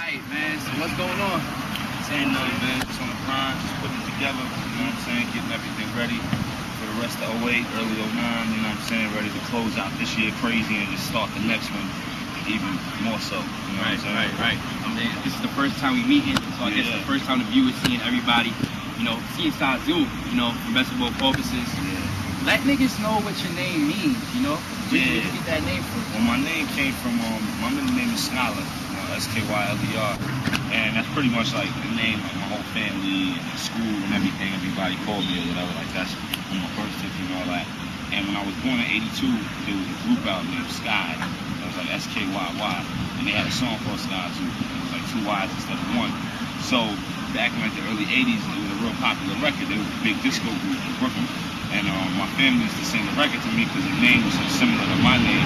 Alright, man, so what's going on? Saying nothing, man. Just on the grind, just putting it together, you know what I'm saying? Getting everything ready for the rest of '08, early '09, you know what I'm saying? Ready to close out this year crazy and just start the next one even more so, you know what I'm saying? Right. I mean, this is the first time we meeting, so I guess the first time the viewers seeing everybody, you know, seeing Skyzoo, you know, for basketball purposes. Yeah. Let niggas know what your name means, you know? Where did you get that name from? Well, my name came from, my middle name is Skyler, Skyler, and that's pretty much like the name of my whole family, and school, and everything. Everybody called me or whatever, like that's on my birth certificate and all that. And when I was born in '82, there was a group out named Sky. It was like SKYY, and they had a song called Skyzoo. It was like 2 Y's instead of 1. So back in like the early '80s, it was a real popular record. There was a big disco group in Brooklyn. And my family used to sing the record to me because the name was so similar to my name.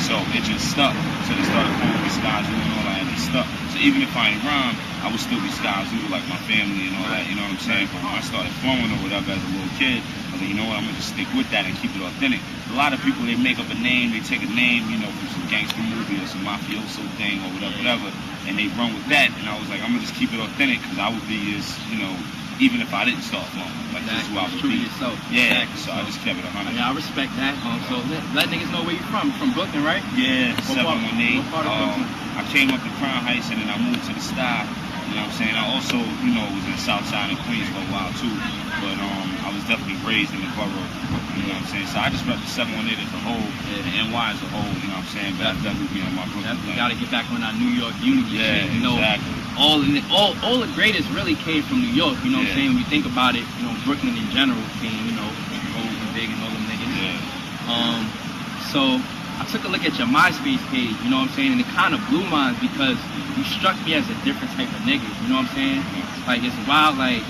So it just stuck. So they started calling me Skyzoo and all that, and it stuck. So even if I ain't rhyme, I would still be Skyzoo, like my family and all that, you know what I'm saying? But when I started flowing or whatever as a little kid, I was like, you know what, I'm going to just stick with that and keep it authentic. A lot of people, they make up a name, they take a name, you know, from some gangster movie or some mafioso thing or whatever, and they run with that. And I was like, I'm going to just keep it authentic because I would be as, you know, even if I didn't start flowing. Like, this is who I would true be. to yourself. Yeah, so I just kept it 100. Yeah, I respect that. So let niggas know where you're from. From Brooklyn, right? Yeah, What 718. part of Brooklyn? I came up to Crown Heights and then I moved to the Sky. You know what I'm saying? I also, you know, was in Southside and Queens for a while too. But I was definitely raised in the borough of Brooklyn, you know what I'm saying? So I just rep the 718 as a whole, the NY as a whole, you know what I'm saying? But I definitely be on my Brooklyn. Definitely got to get back on our New York unity. Yeah, you know, exactly. All the greatest really came from New York, you know what I'm saying? When you think about it, you know, Brooklyn in general came, you know, Rose and Big and all them niggas. Yeah. So I took a look at your MySpace page, you know what I'm saying? And it kind of blew mine because you struck me as a different type of nigga, you know what I'm saying? Like, it's wild, like,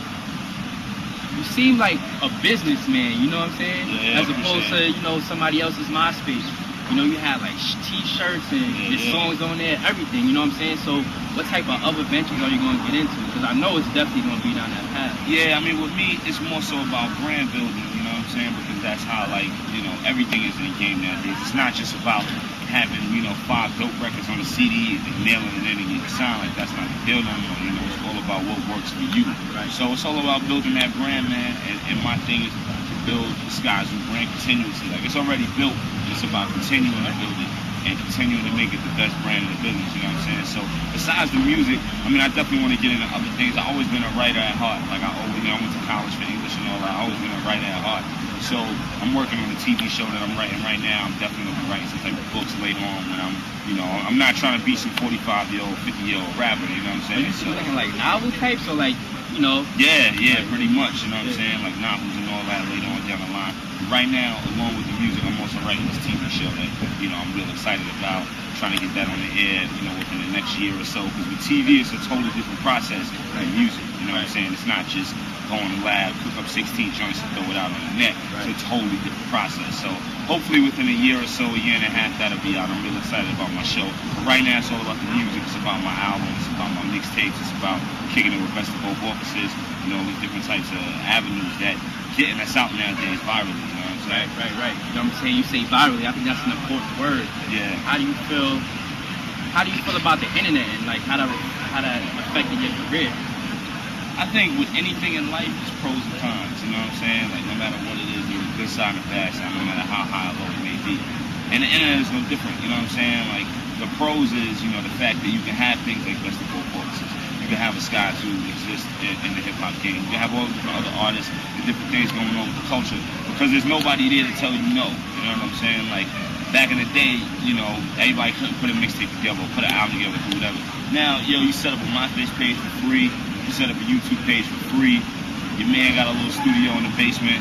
you seem like a businessman, you know what I'm saying? Yeah, as opposed to, you know, somebody else's MySpace. You know, you had like t-shirts and your songs on there, everything, you know what I'm saying? So what type of other ventures are you going to get into? Because I know it's definitely going to be down that path. Yeah, I mean, with me, it's more so about brand building, you know what I'm saying? Because that's how, like, you know, everything is in the game nowadays. It's not just about having, you know, 5 dope records on a CD and nailing it in and getting signed. Like, that's not the deal no more, you know? It's all about what works for you. Right. So it's all about building that brand, man, and my thing is to build the Skyzoo brand continuously. Like, it's already built. It's about continuing to build it and continuing to make it the best brand in the business, you know what I'm saying? So besides the music, I mean, I definitely want to get into other things. I've always been a writer at heart. Like, I always, you know, I went to college for English and all that. I've always been a writer at heart. So I'm working on a TV show that I'm writing right now. I'm definitely going to be writing some type of books later on when I'm, you know, I'm not trying to be some 45-year-old, 50-year-old rapper, you know what I'm saying? So looking like novel types or like, you know? Yeah, pretty much, you know what I'm saying? Like novels and all that later on down the line. Right now, along with the music, I'm also writing this TV show that, you know, I'm real excited about, trying to get that on the air, you know, within the next year or so. Because with TV, it's a totally different process than music, you know what I'm saying? It's not just go in the lab, cook up 16 joints and throw it out on the net. It's a totally different process. So hopefully within a year or so, a year and a half, that'll be out. I'm real excited about my show. But right now, it's all about the music. It's about my album. It's about my mixtapes. It's about kicking it with best of both offices. You know, these different types of avenues that getting us out nowadays virally. You know what I'm saying? Right. You know what I'm saying? You say virally. I think that's an important word. Yeah. How do you feel about the internet and like how that affected your career? I think with anything in life, it's pros and cons, you know what I'm saying? Like, no matter what it is, there's a good side and a bad side, no matter how high or low it may be. And the internet is no different, you know what I'm saying? Like, the pros is, you know, the fact that you can have things like best of both worlds. You can have a Skyzoo exist in the hip-hop game. You can have all the different other artists and different things going on with the culture because there's nobody there to tell you no, you know what I'm saying? Like, back in the day, you know, everybody couldn't put a mixtape together or put an album together or whatever. Now, yo, you set up a MySpace page for free. You set up a YouTube page for free. Your man got a little studio in the basement.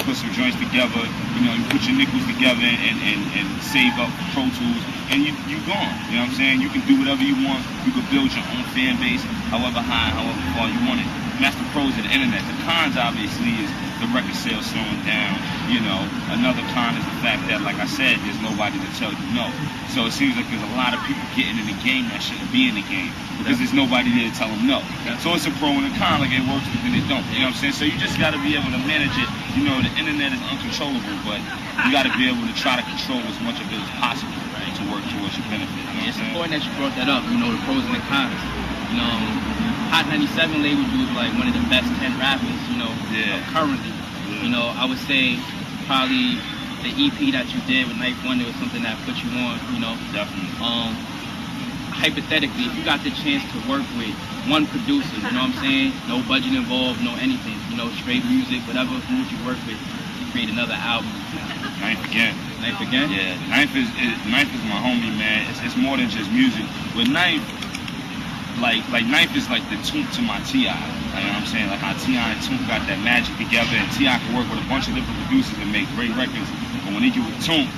Put some joints together. You know, you put your nickels together and save up Pro Tools, and you gone. You know what I'm saying? You can do whatever you want. You can build your own fan base, however high, however far you want it. And that's the pros of the internet. The cons, obviously, is the record sales slowing down. You know, another con is the fact that, like I said, there's nobody to tell you no. So it seems like there's a lot of people getting in the game that shouldn't be in the game because there's nobody there to tell them no. So it's a pro and a con. Like, it works, but then it don't. You know what I'm saying? So you just got to be able to manage it. You know, the internet is uncontrollable, but you got to be able to try to control as much of it as possible, right, to work towards your benefit. You know it's important that you brought that up. You know, the pros and the cons. You know, Hot 97 labeled you as like one of the best 10 rappers, you know, currently. Yeah. You know, I would say probably the EP that you did with Knife Wonder was something that put you on, you know. Definitely. Hypothetically, if you got the chance to work with one producer, you know what I'm saying? No budget involved, no anything, you know, straight music, whatever, who would you work with to create another album? Nyck again. Nyck again? Yeah, Nyck is my homie, man. It's more than just music. With Nyck, like Nyck is like the Toomp to my T.I. Like, you know what I'm saying? Like how T.I. and Toomp got that magic together, and T.I. can work with a bunch of different producers and make great records. But when he get with Toomp,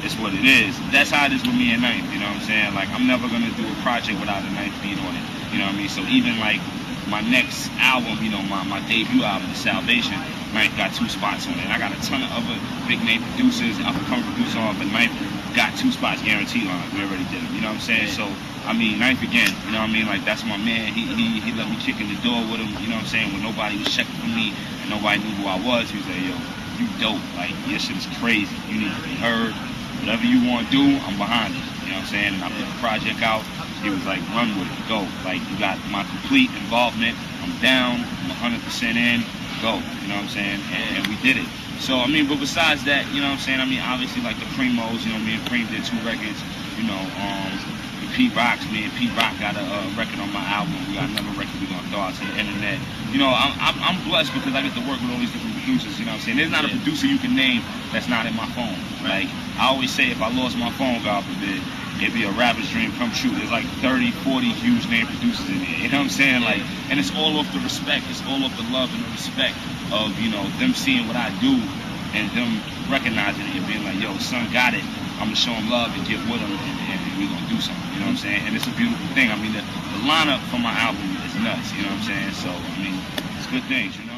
it's what it is. That's how it is with me and Nyck, you know what I'm saying? Like, I'm never gonna do a project without a Nyck beat on it, you know what I mean? So even like my next album, you know, my debut album, The Salvation, Nyck got 2 spots on it. I got a ton of other big name producers, up-and-coming producers on, but Nyck got 2 spots guaranteed on it. We already did them, you know what I'm saying? So, I mean, Nyck again, you know what I mean? Like, that's my man. He let me kick in the door with him, you know what I'm saying? When nobody was checking for me and nobody knew who I was, he was like, yo, you dope. Like, your shit is crazy. You need to be heard. Whatever you want to do, I'm behind it. You know what I'm saying? And I put the project out. He was like, run with it, go. Like, you got my complete involvement. I'm down. I'm 100% in. Go. You know what I'm saying? And we did it. So, I mean, but besides that, you know what I'm saying? I mean, obviously, like the Primos, you know, me and Preem did 2 records. You know, the Pete Rocks, me and Pete Rock got a record on my album. We got another record we're going to throw out to the internet. You know, I'm blessed because I get to work with all these different producers, you know what I'm saying? There's not a producer you can name that's not in my phone. Like, I always say, if I lost my phone, God forbid, it'd be a rapper's dream come true. There's like 30, 40 huge name producers in there, you know what I'm saying? Like, and it's all off the respect, it's all off the love and the respect of, you know, them seeing what I do and them recognizing it and being like, yo, son got it, I'm gonna show him love and get with him and we're gonna do something, you know what I'm saying? And it's a beautiful thing. I mean, the lineup for my album is nuts, you know what I'm saying? So, I mean, it's good things, you know?